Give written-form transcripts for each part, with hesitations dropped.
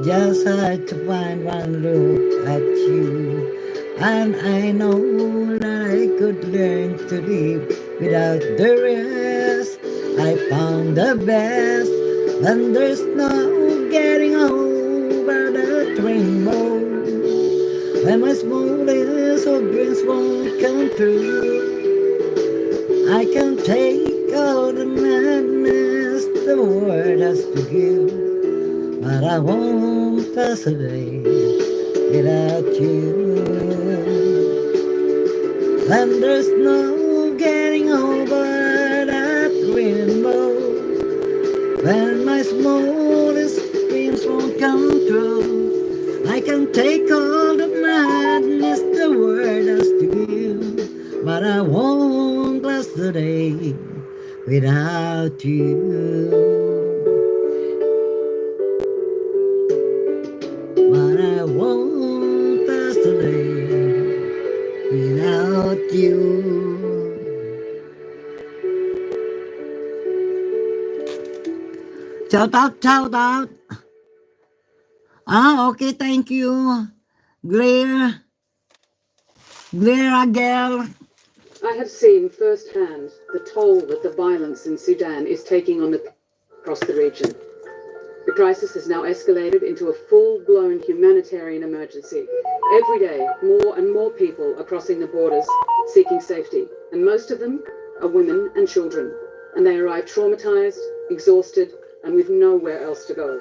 Just had to find one look at you. And I know that I could learn to live without the rest. I found the best, and there's no getting over that rainbow. When my smallest of dreams won't come true, I can take all the madness the world has to give, but I won't pass a day without you. And there's no getting over that rainbow. When my smallest dreams won't come true, I can take all the madness the world has to give, but I won't last the day without you. But I won't last the day without you. Shout out, shout out. Ah, okay, thank you. Blair, Blair girl. I have seen firsthand the toll that the violence in Sudan is taking on the across the region. The crisis has now escalated into a full-blown humanitarian emergency. Every day, more and more people are crossing the borders seeking safety, and most of them are women and children, and they arrive traumatized, exhausted, and with nowhere else to go.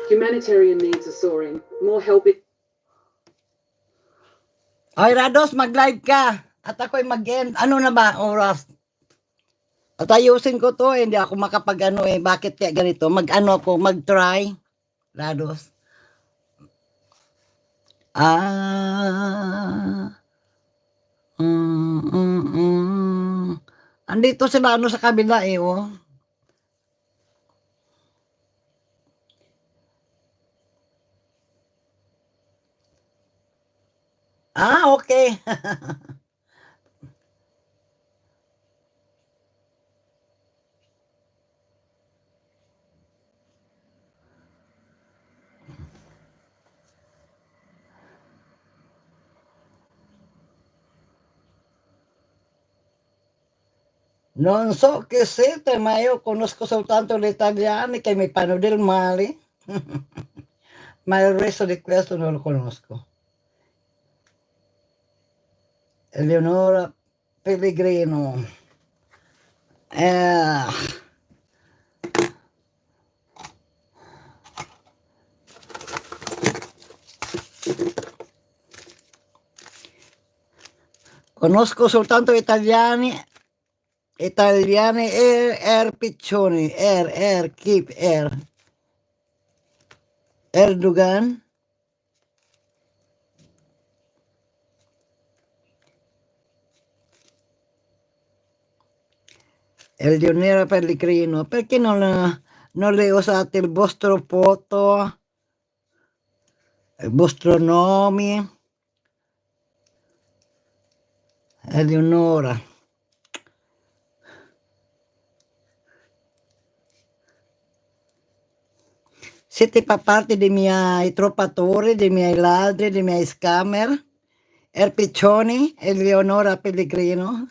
Humanitarian needs are soaring. More help Ay, Rados, mag-live ka. At ako'y mag-end. Ano na ba, oras? At ayusin ko to, hindi ako makapag-ano eh. Bakit kaya ganito? Mag-ano ako, mag-try. Rados. Ah. Mm, mm, mm. Andito sila ano sa kabila eh, oh. Ah, okay. Non so che siete, ma io conosco soltanto gli italiani che mi fanno del male, ma il resto di questo non lo conosco. Eleonora Pellegrino. Eh, conosco soltanto italiani, Piccioni, keep, Erdogan, Eleonora Pellegrino, perché non le usate il vostro foto, il vostro nome? Eleonora. Siete fa parte dei miei truffatori, dei miei ladri, dei miei scammer? Erpiccioni, Eleonora Pellegrino?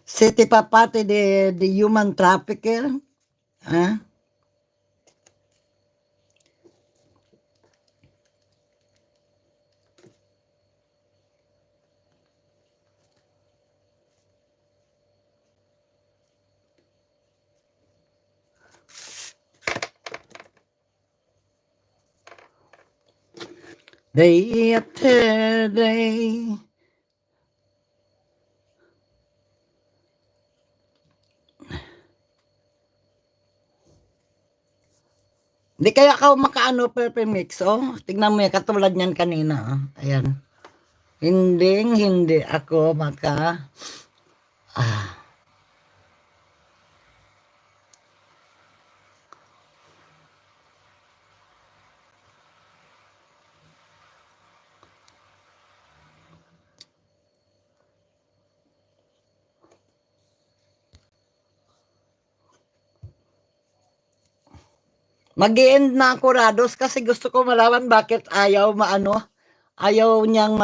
Siete fa parte di human trafficker? Eh? Day after day. Di kaya ka makaano Purple Mix, oh. Tignan mo yan, katulad niyan kanina, oh. Ayan. Hindi ako ah. Mag-i-end na ako, Rados, kasi gusto ko malaman bakit ayaw niyang